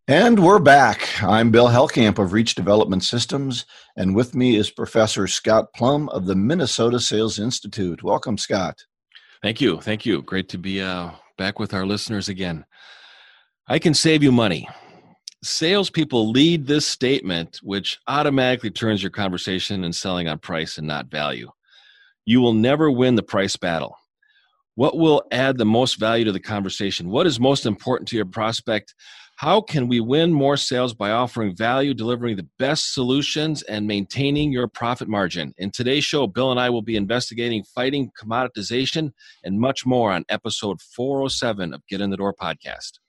And we're back. I'm Bill Hellkamp of Reach Development Systems, and with me is Professor Scott Plum of the Minnesota Sales Institute. Welcome, Scott. Thank you. Thank you. Great to be back with our listeners again. I can save you money. Salespeople lead this statement, which automatically turns your conversation and selling on price and not value. You will never win the price battle. What will add the most value to the conversation? What is most important to your prospect? How can we win more sales by offering value, delivering the best solutions, and maintaining your profit margin? In today's show, Bill and I will be investigating fighting commoditization and much more on episode 407 of Get in the Door podcast.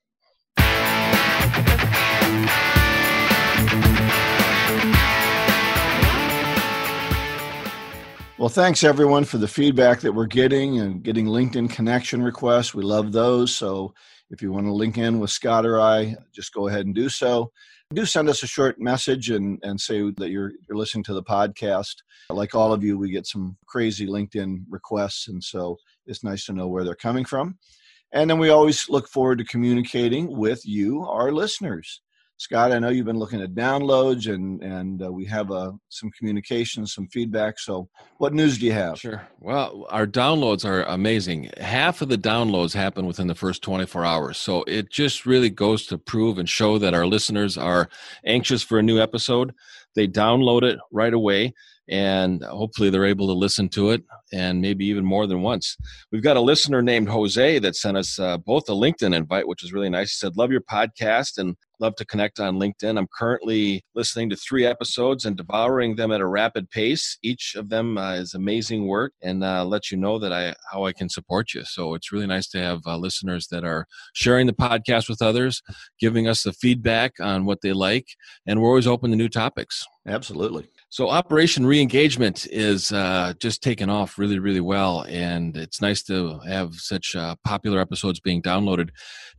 Well, thanks everyone for the feedback that we're getting and getting LinkedIn connection requests. We love those. So if you want to link in with Scott or I, just go ahead and do so. Do send us a short message and say that you're listening to the podcast. Like all of you, we get some crazy LinkedIn requests, and so it's nice to know where they're coming from. And then we always look forward to communicating with you, our listeners. Scott, I know you've been looking at downloads, and we have some communication, some feedback. So what news do you have? Sure. Well, our downloads are amazing. Half of the downloads happen within the first 24 hours. So it just really goes to prove and show that our listeners are anxious for a new episode. They download it right away, and hopefully they're able to listen to it, and maybe even more than once. We've got a listener named Jose that sent us both a LinkedIn invite, which is really nice. He said, love your podcast and love to connect on LinkedIn. I'm currently listening to 3 episodes and devouring them at a rapid pace. Each of them is amazing work, and let you know that how I can support you. So it's really nice to have listeners that are sharing the podcast with others, giving us the feedback on what they like, and we're always open to new topics. Absolutely. So Operation Re-engagement is just taken off really, really well, and it's nice to have such popular episodes being downloaded.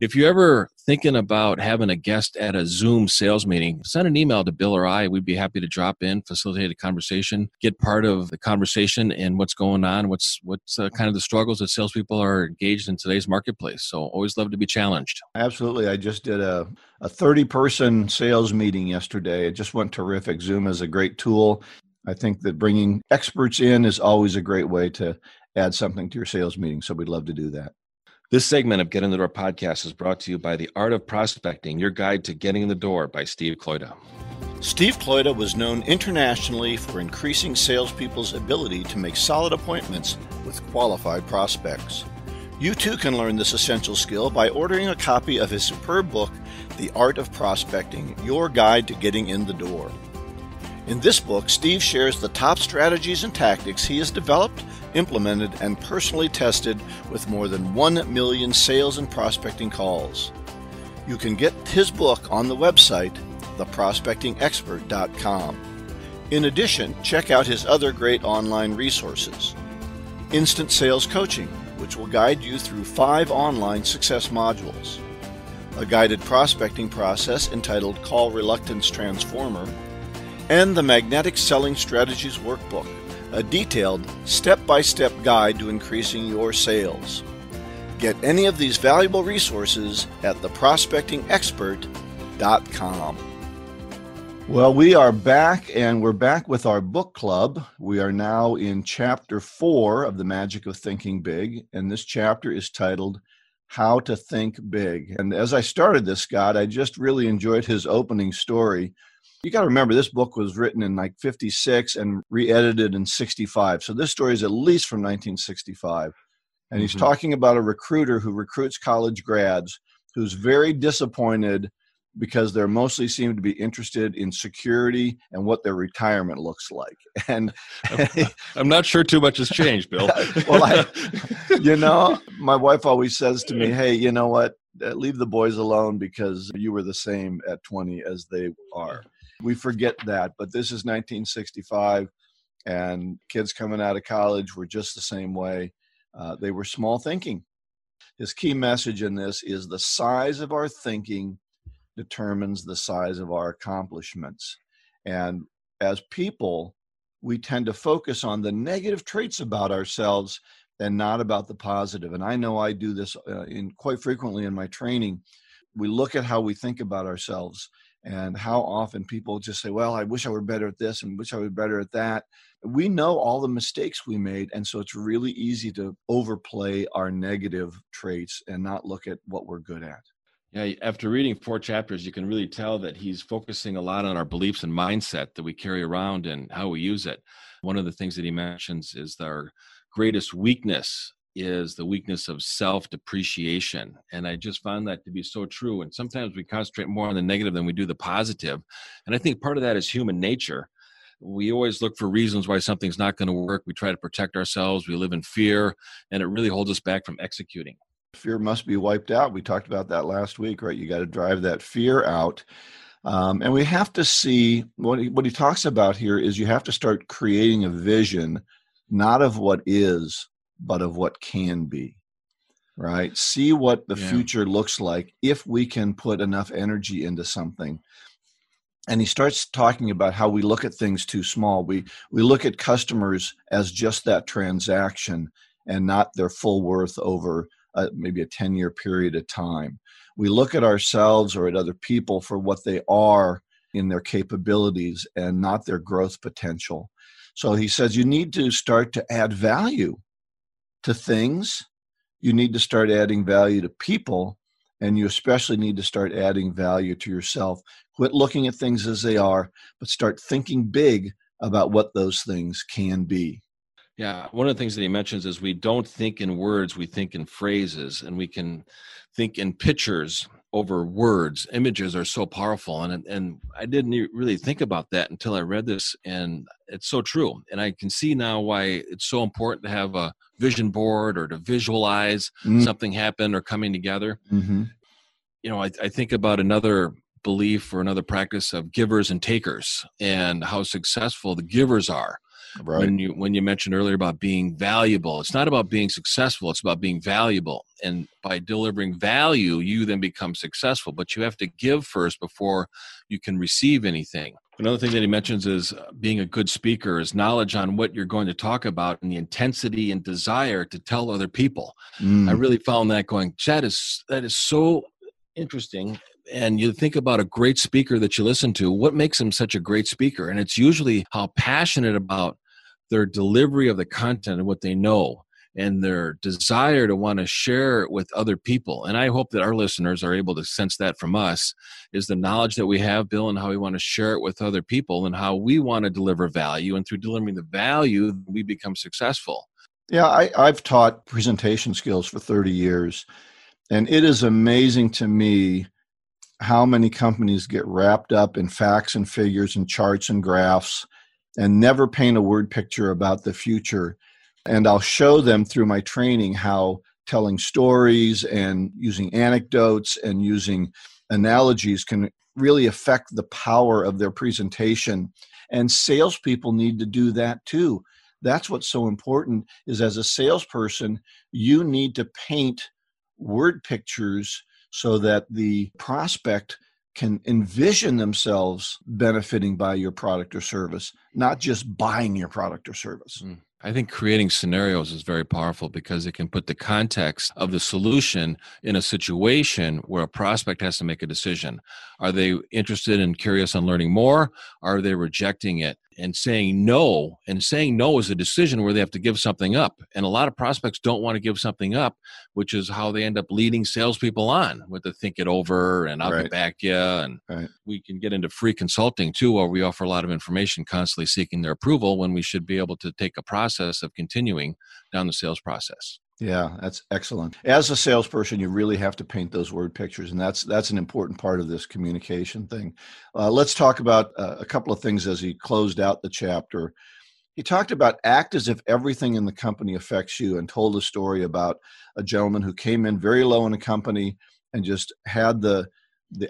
If you're ever thinking about having a guest at a Zoom sales meeting, send an email to Bill or I. We'd be happy to drop in, facilitate a conversation, get part of the conversation and what's going on, what's kind of the struggles that salespeople are engaged in today's marketplace. So always love to be challenged. Absolutely. I just did a 30-person sales meeting yesterday. It just went terrific. Zoom is a great tool. I think that bringing experts in is always a great way to add something to your sales meeting. So we'd love to do that. This segment of Get in the Door podcast is brought to you by The Art of Prospecting, your guide to getting in the door by Steve Kloida. Steve Kloida was known internationally for increasing salespeople's ability to make solid appointments with qualified prospects. You too can learn this essential skill by ordering a copy of his superb book, The Art of Prospecting, your guide to getting in the door. In this book, Steve shares the top strategies and tactics he has developed, implemented, and personally tested with more than 1 million sales and prospecting calls. You can get his book on the website, theprospectingexpert.com. In addition, check out his other great online resources. Instant Sales Coaching, which will guide you through 5 online success modules. A guided prospecting process entitled Call Reluctance Transformer, and the Magnetic Selling Strategies Workbook, a detailed step-by-step guide to increasing your sales. Get any of these valuable resources at theprospectingexpert.com. Well, we are back, and we're back with our book club. We are now in chapter 4 of The Magic of Thinking Big, and this chapter is titled How to Think Big. And as I started this, Scott, I just really enjoyed his opening story. You got to remember, this book was written in like 56 and re-edited in 65. So this story is at least from 1965. And he's talking about a recruiter who recruits college grads who's very disappointed because they mostly seem to be interested in security and what their retirement looks like. And I'm not sure too much has changed, Bill. Well, my wife always says to me, hey, you know what? Leave the boys alone because you were the same at 20 as they are. We forget that, but this is 1965, and kids coming out of college were just the same way. They were small thinking. His key message in this is the size of our thinking determines the size of our accomplishments. And as people, we tend to focus on the negative traits about ourselves and not about the positive. And I know I do this quite frequently in my training. we look at how we think about ourselves and how often people just say, well, I wish I were better at this and wish I were better at that. We know all the mistakes we made. And so it's really easy to overplay our negative traits and not look at what we're good at. Yeah, after reading 4 chapters, you can really tell that he's focusing a lot on our beliefs and mindset that we carry around and how we use it. One of the things that he mentions is that our greatest weakness is the weakness of self-depreciation. And I just found that to be so true. And sometimes we concentrate more on the negative than we do the positive. And I think part of that is human nature. We always look for reasons why something's not going to work. We try to protect ourselves. We live in fear, and it really holds us back from executing. Fear must be wiped out. We talked about that last week, right? You got to drive that fear out. And we have to see what he talks about here is you have to start creating a vision, not of what is, but of what can be, right? See what the future looks like if we can put enough energy into something. And he starts talking about how we look at things too small. We look at customers as just that transaction and not their full worth over maybe a 10-year period of time. We look at ourselves or at other people for what they are in their capabilities and not their growth potential. So he says you need to start to add value to things. You need to start adding value to people, and you especially need to start adding value to yourself. Quit looking at things as they are, but start thinking big about what those things can be. Yeah, one of the things that he mentions is we don't think in words, we think in phrases, and we can think in pictures over words. Images are so powerful, and I didn't really think about that until I read this, and it's so true. And I can see now why it's so important to have a vision board or to visualize something happen or coming together. Mm-hmm. You know, I think about another belief or another practice of givers and takers and how successful the givers are. Right. When you mentioned earlier about being valuable, it's not about being successful, it's about being valuable. And by delivering value, you then become successful, but you have to give first before you can receive anything. Another thing that he mentions is being a good speaker is knowledge on what you're going to talk about and the intensity and desire to tell other people. I really found that going, that is so interesting. And you think about a great speaker that you listen to, what makes them such a great speaker? And it's usually how passionate about their delivery of the content and what they know and their desire to want to share it with other people. And I hope that our listeners are able to sense that from us, is the knowledge that we have, Bill, and how we want to share it with other people and how we want to deliver value. And through delivering the value, we become successful. Yeah, I've taught presentation skills for 30 years, and it is amazing to me how many companies get wrapped up in facts and figures and charts and graphs and never paint a word picture about the future. And I'll show them through my training how telling stories and using anecdotes and using analogies can really affect the power of their presentation. And salespeople need to do that too. That's what's so important, is as a salesperson, you need to paint word pictures so that the prospect can envision themselves benefiting by your product or service, not just buying your product or service. I think creating scenarios is very powerful because it can put the context of the solution in a situation where a prospect has to make a decision. Are they interested and curious on learning more? Are they rejecting it? And saying no is a decision where they have to give something up. And a lot of prospects don't want to give something up, which is how they end up leading salespeople on with the think it over and I'll get back to you. And we can get into free consulting too, where we offer a lot of information, constantly seeking their approval when we should be able to take a process of continuing down the sales process. Yeah, that's excellent. As a salesperson, you really have to paint those word pictures, and that's an important part of this communication thing. Let's talk about a couple of things as he closed out the chapter. He talked about act as if everything in the company affects you, and told a story about a gentleman who came in very low in a company and just had the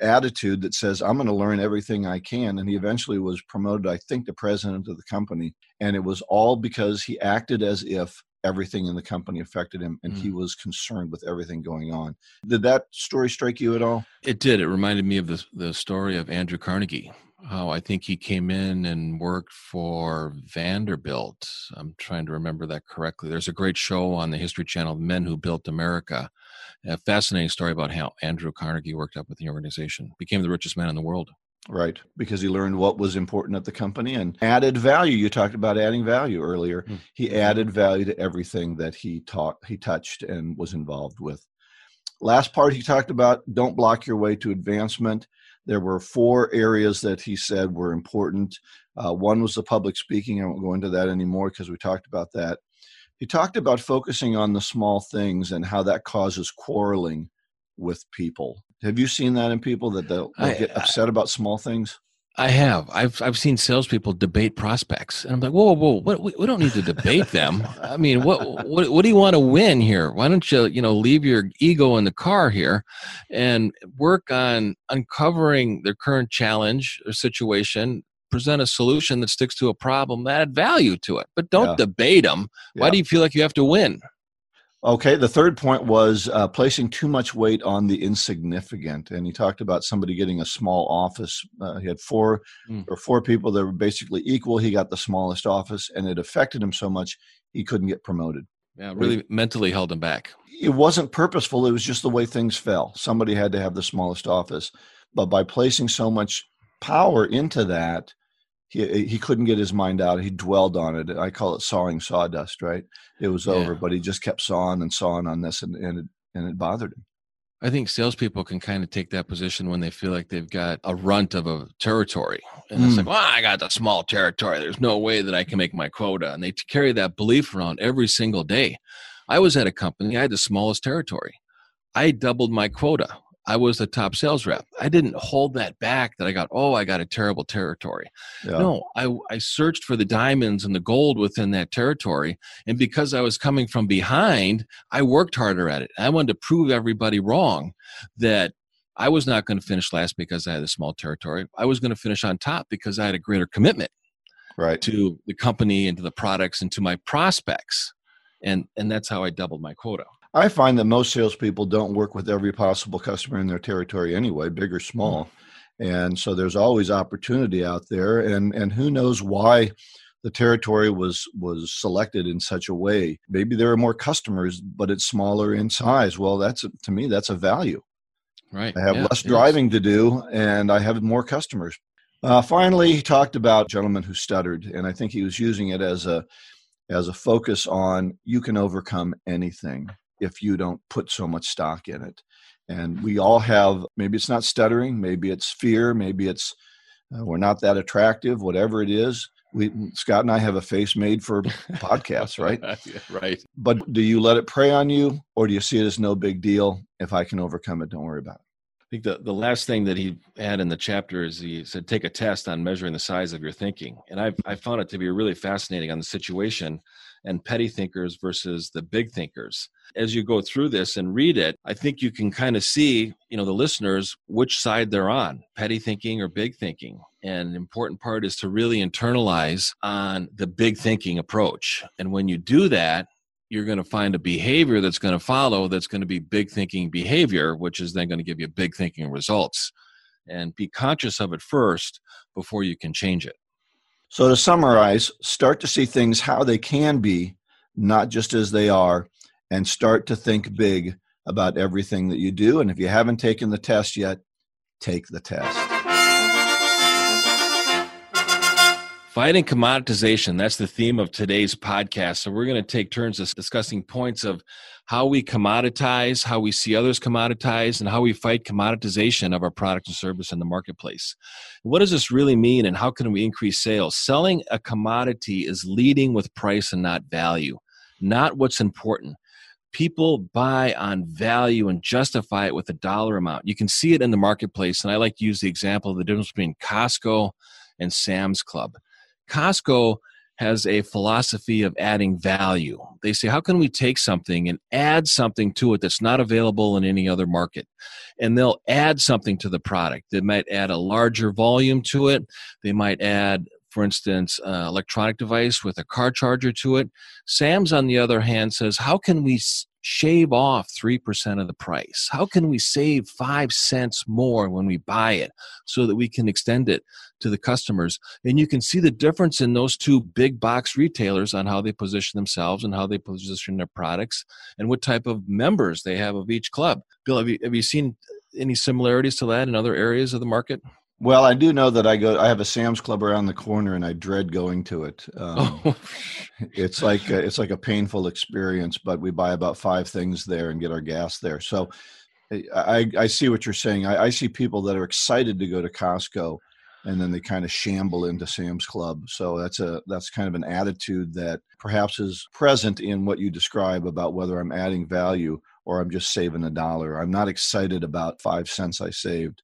attitude that says, I'm going to learn everything I can. And he eventually was promoted, I think, to president of the company. And it was all because he acted as if everything in the company affected him, and he was concerned with everything going on. Did that story strike you at all? It did. It reminded me of the story of Andrew Carnegie, how I think he came in and worked for Vanderbilt. I'm trying to remember that correctly. There's a great show on the History Channel, Men Who Built America. A fascinating story about how Andrew Carnegie worked up with the organization, became the richest man in the world. Right, because he learned what was important at the company and added value. You talked about adding value earlier. He added value to everything that he touched and was involved with. Last part he talked about, don't block your way to advancement. There were 4 areas that he said were important. One was the public speaking. I won't go into that anymore because we talked about that. He talked about focusing on the small things and how that causes quarreling with people. Have you seen that in people that they'll get upset about small things? I have. I've seen salespeople debate prospects, and I'm like, whoa, we don't need to debate them. I mean, what do you want to win here? Why don't you leave your ego in the car here, and work on uncovering their current challenge or situation, present a solution that sticks to a problem, add value to it, but don't debate them. Why do you feel like you have to win? Okay, the third point was placing too much weight on the insignificant. And he talked about somebody getting a small office. He had 4 people that were basically equal. He got the smallest office, and it affected him so much he couldn't get promoted. Yeah, really mentally held him back. It wasn't purposeful. It was just the way things fell. Somebody had to have the smallest office. But by placing so much power into that, he couldn't get his mind out. He dwelled on it. I call it sawing sawdust, right? It was over, but he just kept sawing on this, and it bothered him. I think salespeople can kind of take that position when they feel like they've got a runt of a territory. And it's like, well, I got the small territory. There's no way that I can make my quota. And they carry that belief around every single day. I was at a company. I had the smallest territory. I doubled my quota. I was the top sales rep. I didn't hold that back that I got a terrible territory. Yeah. No, I searched for the diamonds and the gold within that territory. And because I was coming from behind, I worked harder at it. I wanted to prove everybody wrong that I was not going to finish last because I had a small territory. I was going to finish on top because I had a greater commitment to the company and to the products and to my prospects. And that's how I doubled my quota. I find that most salespeople don't work with every possible customer in their territory anyway, big or small. And so there's always opportunity out there. And who knows why the territory was selected in such a way. Maybe there are more customers, but it's smaller in size. Well, to me, that's a value. Right. I have less driving to do, and I have more customers. Finally, he talked about a gentleman who stuttered, and I think he was using it as a focus on you can overcome anything if you don't put so much stock in it. And we all have, maybe it's not stuttering, maybe it's fear, maybe it's we're not that attractive, whatever it is. Scott and I have a face made for podcasts, right? Right. But do you let it prey on you, or do you see it as no big deal? If I can overcome it, don't worry about it. I think the last thing that he had in the chapter is he said, take a test on measuring the size of your thinking. And I found it to be really fascinating on the situation and petty thinkers versus the big thinkers. As you go through this and read it, I think you can kind of see, the listeners, which side they're on, petty thinking or big thinking. And the important part is to really internalize on the big thinking approach. And when you do that, you're going to find a behavior that's going to follow that's going to be big thinking behavior, which is then going to give you big thinking results. And be conscious of it first before you can change it. So to summarize, start to see things how they can be, not just as they are, and start to think big about everything that you do. And if you haven't taken the test yet, take the test. Fighting commoditization, that's the theme of today's podcast. So we're going to take turns discussing points of how we commoditize, how we see others commoditize, and how we fight commoditization of our product and service in the marketplace. What does this really mean, and how can we increase sales? Selling a commodity is leading with price and not value, not what's important. People buy on value and justify it with a dollar amount. You can see it in the marketplace, and I like to use the example of the difference between Costco and Sam's Club. Costco has a philosophy of adding value. They say, how can we take something and add something to it that's not available in any other market? And they'll add something to the product. They might add a larger volume to it. They might add, for instance, an electronic device with a car charger to it. Sam's, on the other hand, says, how can we shave off 3% of the price? How can we save 5 cents more when we buy it so that we can extend it to the customers? And you can see the difference in those two big box retailers on how they position themselves and how they position their products and what type of members they have of each club. Bill, have you seen any similarities to that in other areas of the market? Well, I do know that I have a Sam's Club around the corner, and I dread going to it. It's like a painful experience, but we buy about 5 things there and get our gas there. So I see what you're saying. I see people that are excited to go to Costco, and then they kind of shamble into Sam's Club. So that's kind of an attitude that perhaps is present in what you describe about whether I'm adding value or I'm just saving $1. I'm not excited about 5 cents I saved.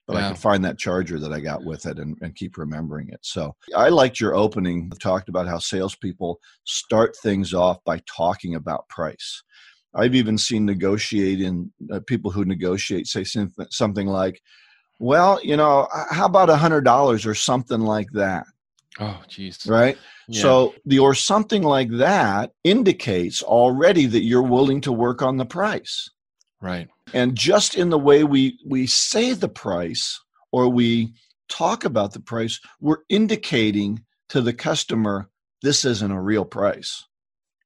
But I can find that charger that I got with it and keep remembering it. So I liked your opening. You talked about how salespeople start things off by talking about price. I've even seen people who negotiate say something like, well, how about $100 or something like that? Oh, geez. Right? Yeah. So or something like that indicates already that you're willing to work on the price. Right. And just in the way we say the price or we talk about the price, we're indicating to the customer, this isn't a real price.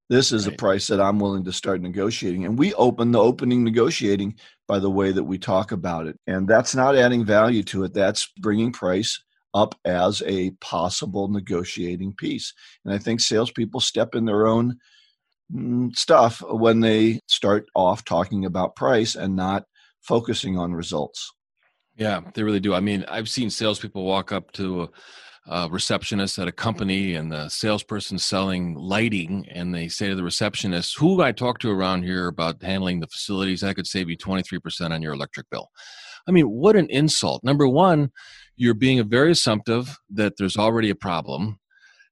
This is a price that I'm willing to start negotiating. And we open the opening negotiating by the way that we talk about it. And that's not adding value to it. That's bringing price up as a possible negotiating piece. And I think salespeople step in their own stuff when they start off talking about price and not focusing on results. Yeah, they really do. I mean, I've seen salespeople walk up to a receptionist at a company and the salesperson selling lighting, and they say to the receptionist, who I talk to around here about handling the facilities, I could save you 23% on your electric bill. I mean, what an insult. Number one, you're being very assumptive that there's already a problem.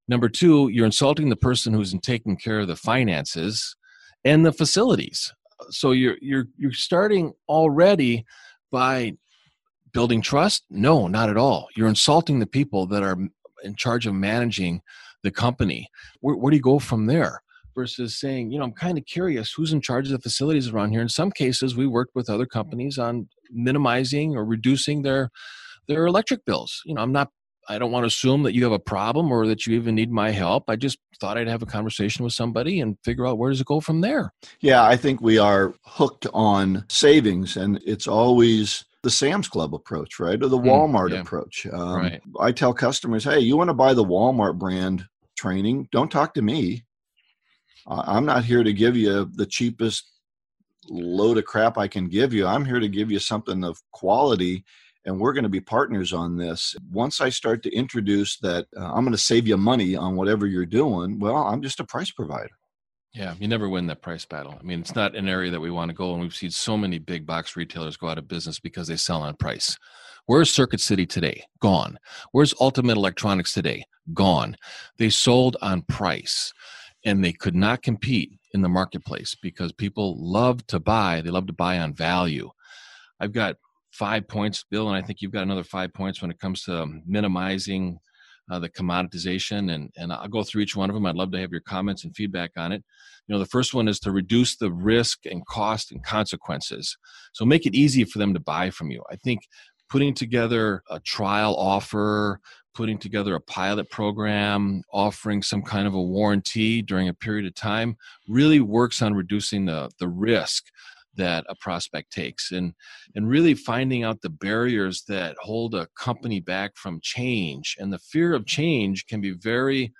Number two, you're insulting the person who's taking care of the finances and the facilities. So you're starting already by building trust? No, not at all. You're insulting the people that are in charge of managing the company. Where do you go from there? Versus saying, I'm kind of curious who's in charge of the facilities around here. In some cases, we worked with other companies on minimizing or reducing their electric bills. I don't want to assume that you have a problem or that you even need my help. I just thought I'd have a conversation with somebody and figure out where does it go from there. Yeah, I think we are hooked on savings, and it's always the Sam's Club approach, right? Or the Walmart approach. Right. I tell customers, hey, you want to buy the Walmart brand training? Don't talk to me. I'm not here to give you the cheapest load of crap I can give you. I'm here to give you something of quality, and we're going to be partners on this. Once I start to introduce that I'm going to save you money on whatever you're doing, well, I'm just a price provider. Yeah, you never win that price battle. I mean, it's not an area that we want to go, and we've seen so many big box retailers go out of business because they sell on price. Where's Circuit City today? Gone. Where's Ultimate Electronics today? Gone. They sold on price, and they could not compete in the marketplace because people love to buy. They love to buy on value. I've got 5 points, Bill, and I think you've got another 5 points when it comes to minimizing the commoditization, and I'll go through each one of them. I'd love to have your comments and feedback on it. The first one is to reduce the risk and cost and consequences. So make it easy for them to buy from you. I think putting together a trial offer, putting together a pilot program, offering some kind of a warranty during a period of time really works on reducing the risk that a prospect takes and really finding out the barriers that hold a company back from change. And the fear of change can be very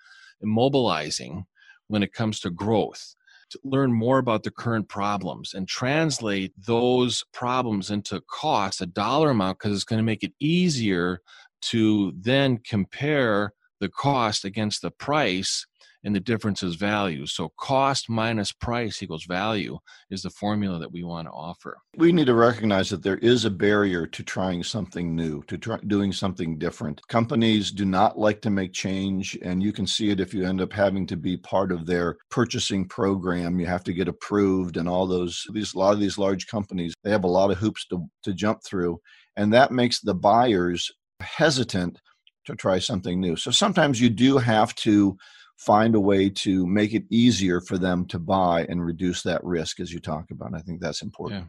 immobilizing when it comes to growth. To learn more about the current problems and translate those problems into cost, a dollar amount, because it's going to make it easier to then compare the cost against the price, and the difference is value. So cost minus price equals value is the formula that we want to offer. We need to recognize that there is a barrier to trying something new, to doing something different. Companies do not like to make change, and you can see it if you end up having to be part of their purchasing program. You have to get approved, and a lot of these large companies, they have a lot of hoops to jump through, and that makes the buyers hesitant to try something new. So sometimes you do have to find a way to make it easier for them to buy and reduce that risk as you talk about. I think that's important. Yeah.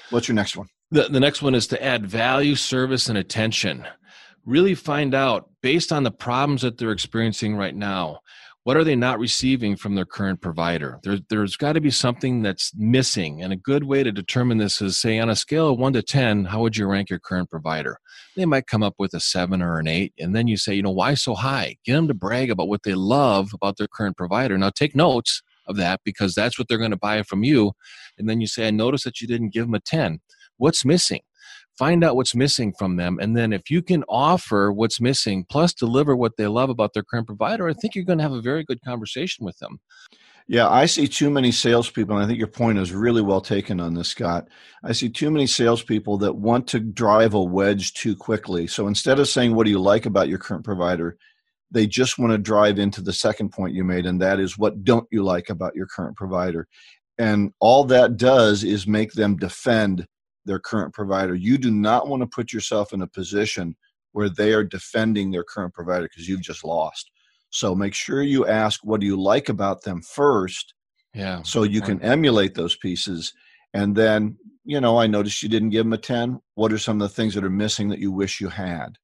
What's your next one? The next one is to add value, service, and attention. Really find out, based on the problems that they're experiencing right now, what are they not receiving from their current provider? There's got to be something that's missing. And a good way to determine this is, say, on a scale of 1 to 10, how would you rank your current provider? They might come up with a 7 or an 8. And then you say, why so high? Get them to brag about what they love about their current provider. Now, take notes of that, because that's what they're going to buy from you. And then you say, I noticed that you didn't give them a 10. What's missing? Find out what's missing from them. And then if you can offer what's missing plus deliver what they love about their current provider, I think you're going to have a very good conversation with them. Yeah, I see too many salespeople, and I think your point is really well taken on this, Scott. I see too many salespeople that want to drive a wedge too quickly. So instead of saying, what do you like about your current provider, they just want to drive into the second point you made, and that is, what don't you like about your current provider? And all that does is make them defend their current provider. You do not want to put yourself in a position where they are defending their current provider because you've just lost. So make sure you ask, what do you like about them first? Yeah. So you can emulate those pieces. And then, I noticed you didn't give them a 10. What are some of the things that are missing that you wish you had?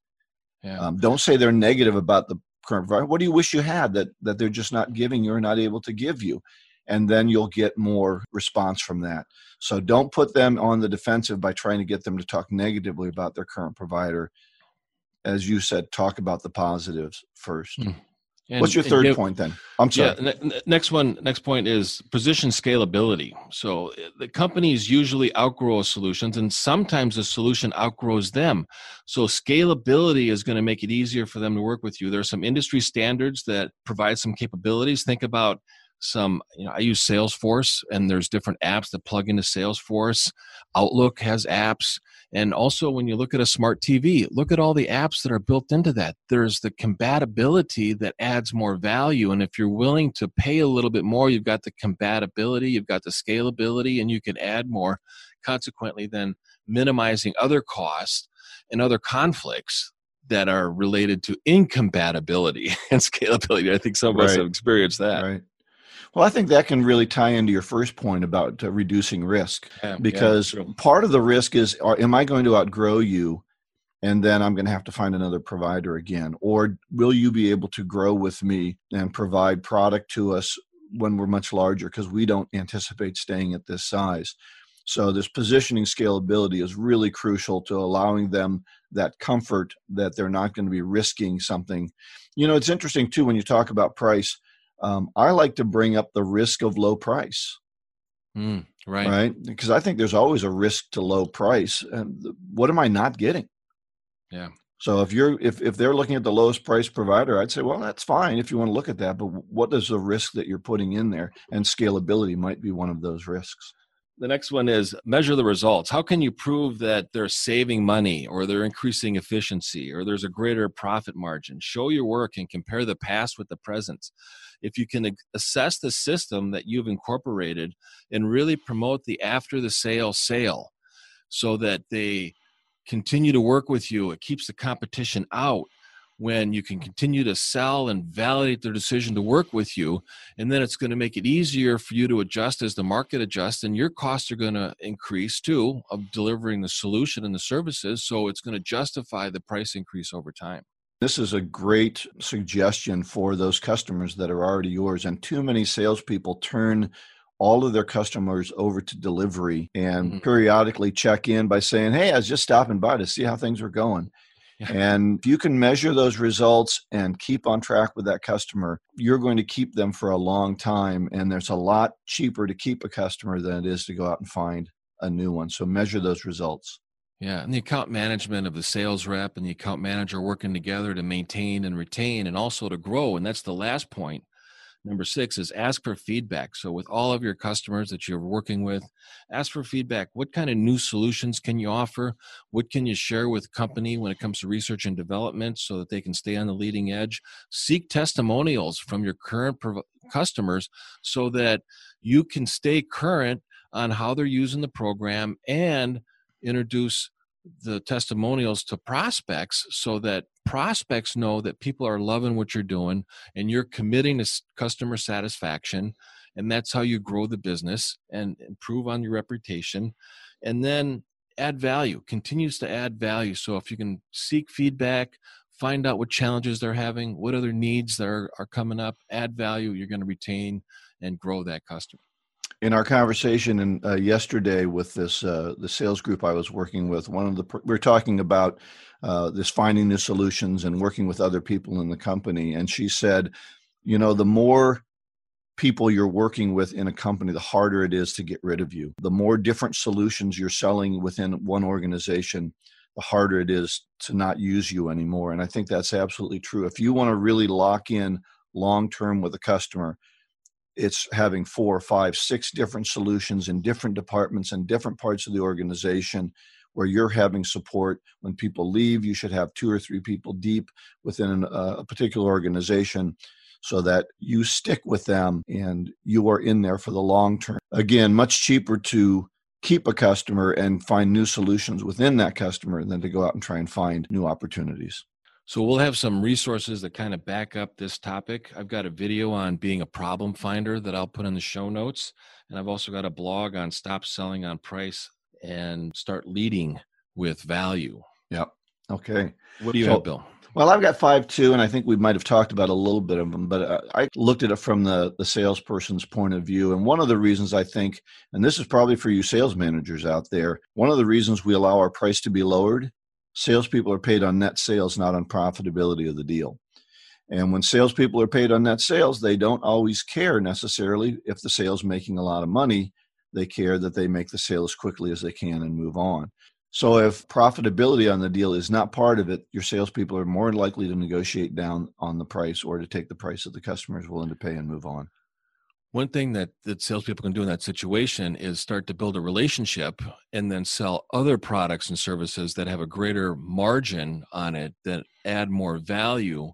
Yeah. Don't say they're negative about the current provider. What do you wish you had that they're just not giving you or not able to give you? And then you'll get more response from that. So don't put them on the defensive by trying to get them to talk negatively about their current provider. As you said, talk about the positives first. What's your third point then? I'm sorry. Yeah, next point is position scalability. So the companies usually outgrow solutions, and sometimes a solution outgrows them. So scalability is going to make it easier for them to work with you. There are some industry standards that provide some capabilities. Think about I use Salesforce, and there's different apps that plug into Salesforce. Outlook has apps. And also, when you look at a smart TV, look at all the apps that are built into that. There's the compatibility that adds more value. And if you're willing to pay a little bit more, you've got the compatibility, you've got the scalability, and you can add more, consequently, then minimizing other costs and other conflicts that are related to incompatibility and scalability. I think some of us have experienced that. Right. Well, I think that can really tie into your first point about reducing risk, because part of the risk is, am I going to outgrow you and then I'm going to have to find another provider again? Or will you be able to grow with me and provide product to us when we're much larger, because we don't anticipate staying at this size? So this positioning scalability is really crucial to allowing them that comfort that they're not going to be risking something. It's interesting too, when you talk about price, I like to bring up the risk of low price. Right. Because I think there's always a risk to low price. And what am I not getting? Yeah. So if they're looking at the lowest price provider, I'd say, well, that's fine if you want to look at that, but what is the risk that you're putting in there? And scalability might be one of those risks. The next one is measure the results. How can you prove that they're saving money, or they're increasing efficiency, or there's a greater profit margin? Show your work and compare the past with the present. If you can assess the system that you've incorporated and really promote the after the sale so that they continue to work with you, it keeps the competition out. When you can continue to sell and validate their decision to work with you, and then it's going to make it easier for you to adjust as the market adjusts, and your costs are going to increase too of delivering the solution and the services, so it's going to justify the price increase over time. This is a great suggestion for those customers that are already yours, and too many salespeople turn all of their customers over to delivery and periodically check in by saying, hey, I was just stopping by to see how things are going. Yeah. And if you can measure those results and keep on track with that customer, you're going to keep them for a long time. And there's a lot cheaper to keep a customer than it is to go out and find a new one. So measure those results. Yeah, and the account management of the sales rep and the account manager working together to maintain and retain and also to grow. And that's the last point. Number 6 is ask for feedback. So with all of your customers that you're working with, ask for feedback. What kind of new solutions can you offer? What can you share with the company when it comes to research and development so that they can stay on the leading edge? Seek testimonials from your current customers so that you can stay current on how they're using the program and introduce the testimonials to prospects so that prospects know that people are loving what you're doing and you're committing to customer satisfaction. And that's how you grow the business and improve on your reputation. And then add value, continues to add value. So if you can seek feedback, find out what challenges they're having, what other needs that are coming up, add value, you're going to retain and grow that customer. In our conversation yesterday with this the sales group I was working with, we're talking about this finding new solutions and working with other people in the company. And she said, the more people you're working with in a company, the harder it is to get rid of you. The more different solutions you're selling within one organization, the harder it is to not use you anymore. And I think that's absolutely true. If you want to really lock in long-term with a customer, it's having 4, 5, 6 different solutions in different departments and different parts of the organization where you're having support. When people leave, you should have 2 or 3 people deep within a particular organization so that you stick with them and you are in there for the long term. Again, much cheaper to keep a customer and find new solutions within that customer than to go out and try and find new opportunities. So we'll have some resources that kind of back up this topic. I've got a video on being a problem finder that I'll put in the show notes. And I've also got a blog on stop selling on price and start leading with value. Yep. Okay. What do you have, Bill? Well, I've got 5 too, and I think we might have talked about a little bit of them, but I looked at it from the salesperson's point of view. And one of the reasons I think, and this is probably for you sales managers out there, one of the reasons we allow our price to be lowered, salespeople are paid on net sales, not on profitability of the deal. And when salespeople are paid on net sales, they don't always care necessarily if the sale's making a lot of money. They care that they make the sale as quickly as they can and move on. So if profitability on the deal is not part of it, your salespeople are more likely to negotiate down on the price or to take the price that the customer is willing to pay and move on. One thing that salespeople can do in that situation is start to build a relationship and then sell other products and services that have a greater margin on it, that add more value,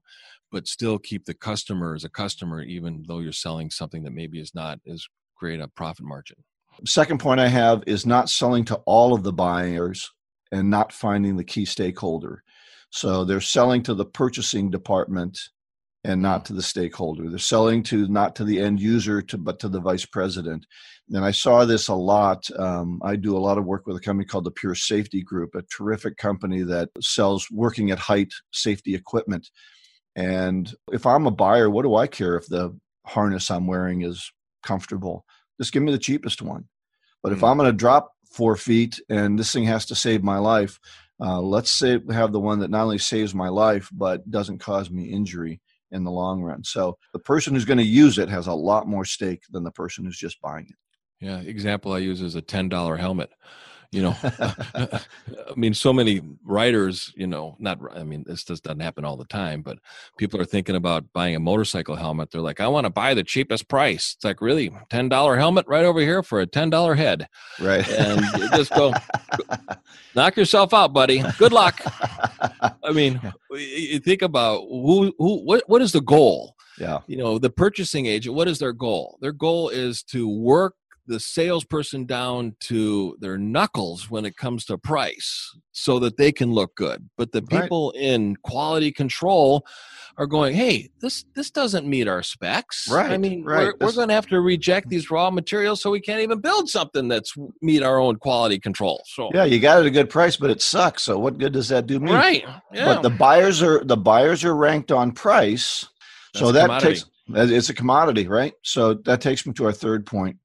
but still keep the customer as a customer, even though you're selling something that maybe is not as great a profit margin. Second point I have is not selling to all of the buyers and not finding the key stakeholder. So they're selling to the purchasing department and not to the stakeholder. They're selling not to the end user, but to the vice president. And I saw this a lot. I do a lot of work with a company called the Pure Safety Group, a terrific company that sells working at height safety equipment. And if I'm a buyer, what do I care if the harness I'm wearing is comfortable? Just give me the cheapest one. But if I'm going to drop 4 feet and this thing has to save my life, let's say we have the one that not only saves my life, but doesn't cause me injury in the long run. So the person who's going to use it has a lot more stake than the person who's just buying it. Yeah. Example I use is a $10 helmet. I mean, so many writers, this doesn't happen all the time, but people are thinking about buying a motorcycle helmet. They're like, I want to buy the cheapest price. It's like, really? $10 helmet right over here for a $10 head. Right. And you just go, knock yourself out, buddy. Good luck. I mean, you think about what is the goal? Yeah. The purchasing agent, what is their goal? Their goal is to work the salesperson down to their knuckles when it comes to price so that they can look good. But the people in quality control are going, hey, this doesn't meet our specs. Right. I mean, we're going to have to reject these raw materials so we can't even build something that's meet our own quality control. So yeah, you got it at a good price, but it sucks. So what good does that do me? Right. Yeah. But the buyers are ranked on price. That's so it's a commodity, right? So that takes me to our third point.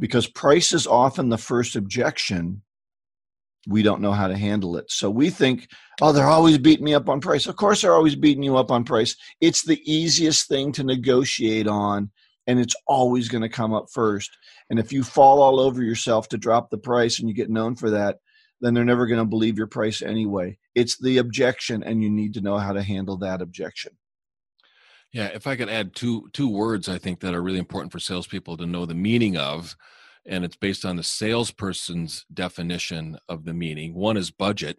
Because price is often the first objection, we don't know how to handle it. So we think, oh, they're always beating me up on price. Of course they're always beating you up on price. It's the easiest thing to negotiate on, and it's always going to come up first. And if you fall all over yourself to drop the price and you get known for that, then they're never going to believe your price anyway. It's the objection, and you need to know how to handle that objection. Yeah, if I could add two words, I think that are really important for salespeople to know the meaning of, and it's based on the salesperson's definition of the meaning. One is budget,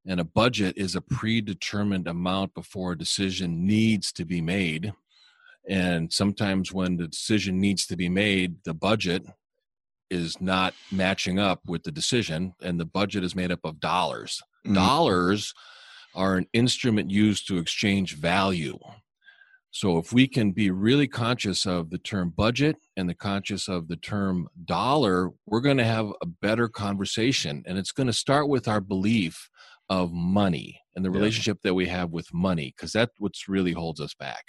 and a budget is a predetermined amount before a decision needs to be made. And sometimes when the decision needs to be made, the budget is not matching up with the decision, and the budget is made up of dollars. Mm. Dollars are an instrument used to exchange value. So if we can be really conscious of the term budget and the conscious of the term dollar, we're going to have a better conversation. And it's going to start with our belief of money and the relationship that we have with money, because that's what really holds us back.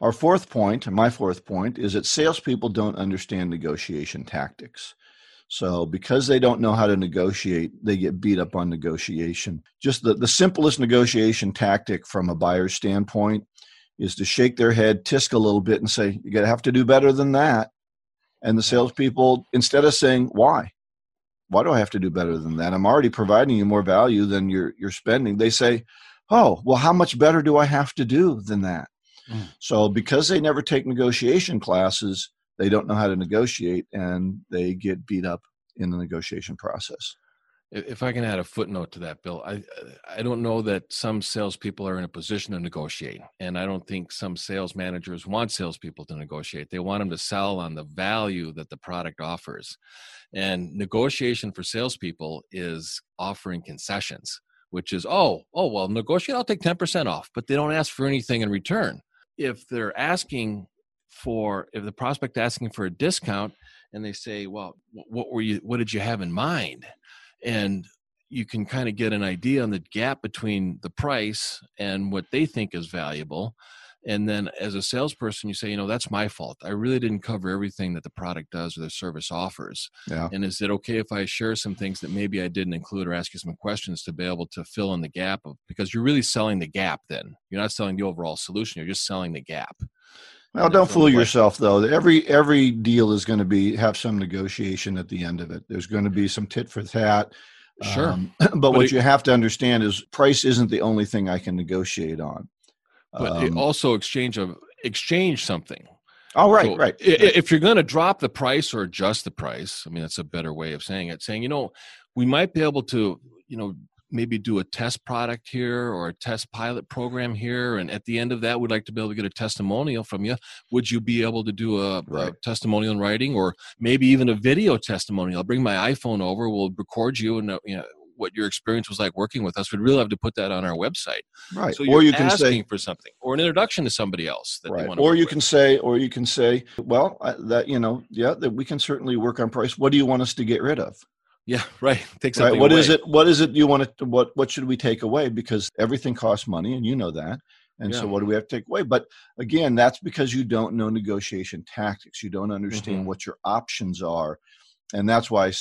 Our fourth point, my fourth point, is that salespeople don't understand negotiation tactics. So because they don't know how to negotiate, they get beat up on negotiation. Just the simplest negotiation tactic from a buyer's standpoint is to shake their head, tisk a little bit, and say, you're going to have to do better than that. And the salespeople, instead of saying, why? Why do I have to do better than that? I'm already providing you more value than you're spending. They say, oh, well, how much better do I have to do than that? Mm. So because they never take negotiation classes, they don't know how to negotiate, and they get beat up in the negotiation process. If I can add a footnote to that, Bill, I don't know that some salespeople are in a position to negotiate. And I don't think some sales managers want salespeople to negotiate. They want them to sell on the value that the product offers. And negotiation for salespeople is offering concessions, which is, well, negotiate, I'll take 10% off, but they don't ask for anything in return. If the prospect asking for a discount and they say, well, what did you have in mind? And you can kind of get an idea on the gap between the price and what they think is valuable. And then as a salesperson, you say, that's my fault. I really didn't cover everything that the product does or the service offers. Yeah. And is it okay if I share some things that maybe I didn't include or ask you some questions to be able to fill in the gap because you're really selling the gap then. You're not selling the overall solution. You're just selling the gap. Well, don't fool yourself, though. Every deal is going to have some negotiation at the end of it. There's going to be some tit for tat. Sure. But what you have to understand is price isn't the only thing I can negotiate on. But it also exchange something. Oh, right, so right. If you're going to drop the price or adjust the price, I mean, that's a better way of saying it. Saying, we might be able to, maybe do a test product here or a test pilot program here. And at the end of that, we'd like to be able to get a testimonial from you. Would you be able to do a testimonial in writing or maybe even a video testimonial? I'll bring my iPhone over. We'll record you and what your experience was like working with us. We'd really have to put that on our website. Right. So you can asking for something or an introduction to somebody else that they want to or you can say, well, that we can certainly work on price. What do you want us to get rid of? Yeah, right. Take something What away. What is it you want to, what should we take away? Because everything costs money and you know that. And so what do we have to take away? But again, that's because you don't know negotiation tactics. You don't understand what your options are. And that's why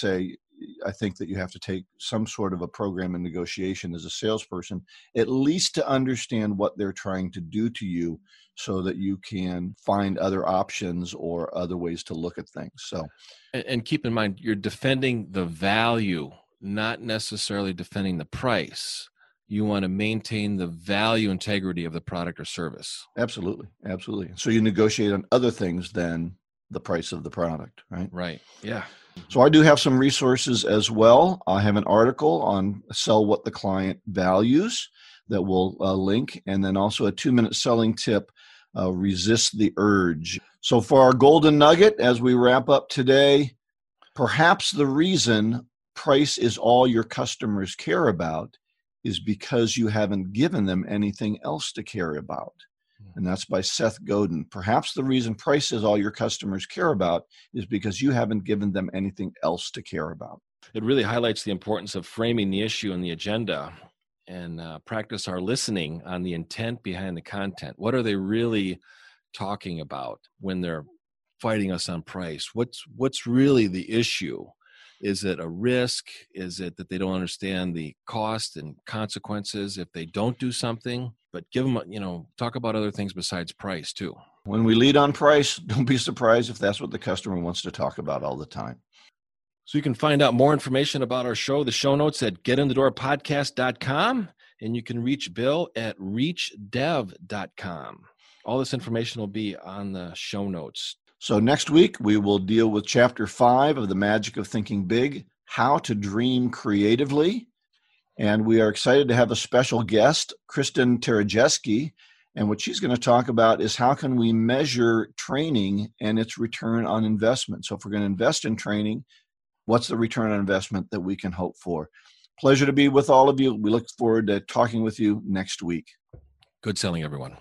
I think that you have to take some sort of a program in negotiation as a salesperson, at least to understand what they're trying to do to you so that you can find other options or other ways to look at things. So, and keep in mind, you're defending the value, not necessarily defending the price. You want to maintain the value integrity of the product or service. Absolutely. Absolutely. So you negotiate on other things than the price of the product, right? Right. Yeah. So I do have some resources as well. I have an article on sell what the client values that we'll link, and then also a 2-minute selling tip, resist the urge. So for our golden nugget, as we wrap up today, perhaps the reason price is all your customers care about is because you haven't given them anything else to care about. And that's by Seth Godin. Perhaps the reason price is all your customers care about is because you haven't given them anything else to care about. It really highlights the importance of framing the issue and the agenda and practice our listening on the intent behind the content. What are they really talking about when they're fighting us on price? What's really the issue? Is it a risk? Is it that they don't understand the cost and consequences if they don't do something? But give them, talk about other things besides price too. When we lead on price, don't be surprised if that's what the customer wants to talk about all the time. So you can find out more information about our show, the show notes at getinthedoorpodcast.com, and you can reach Bill at reachdev.com. All this information will be on the show notes. So next week, we will deal with Chapter 5 of The Magic of Thinking Big, How to Dream Creatively. And we are excited to have a special guest, Kristen Tarajeski, And what she's going to talk about is how can we measure training and its return on investment. So if we're going to invest in training, what's the return on investment that we can hope for? Pleasure to be with all of you. We look forward to talking with you next week. Good selling, everyone.